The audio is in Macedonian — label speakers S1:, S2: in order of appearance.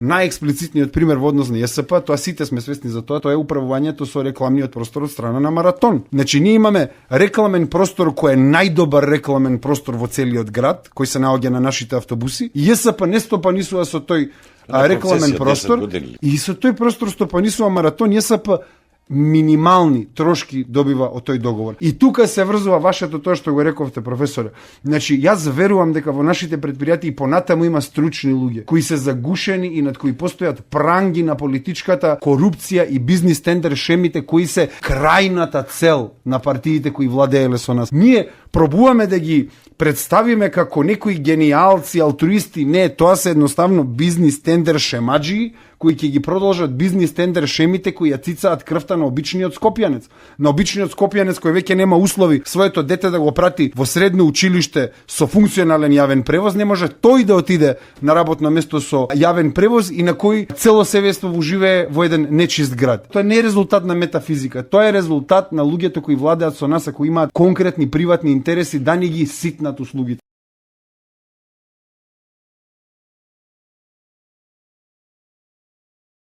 S1: Најексплицитниот пример во однос на ЈСП, тоа сите сме свесни за тоа е управувањето со рекламниот простор од страна на Маратон. Значи ние имаме рекламен простор кој е најдобар рекламен простор во целиот град, кој се наоѓа на нашите автобуси. ЈСП не стопанисува со тој рекламен простор и со тој простор стопанисува Маратон. ЈСП минимални трошки добива од тој договор. И тука се врзува вашето тоа што го рековте, професоре. Значи, јас верувам дека во нашите предпријатии понатаму има стручни луѓе кои се загушени и над кои постојат пранги на политичката корупција и бизнис тендер шемите кои се крајната цел на партиите кои владееле со нас. Ние пробуваме да ги представиме како некои гениалци, алтруисти. Не, тоа се едноставно бизнис тендер шемаджии кои ќе ги продолжат бизнис тендер шемите кои ја цицаат крвта на обичниот скопјанец. На обичниот скопјанец кој веќе нема услови своето дете да го прати во средно училиште со функционален јавен превоз, не може тој да отиде на работно место со јавен превоз и на кој цело семејство живее во еден нечист град. Тоа не е резултат на метафизика, тоа е резултат на луѓето кои владеат со нас, кои имаат конкретни приватни интереси да ни ги ситнат услугите.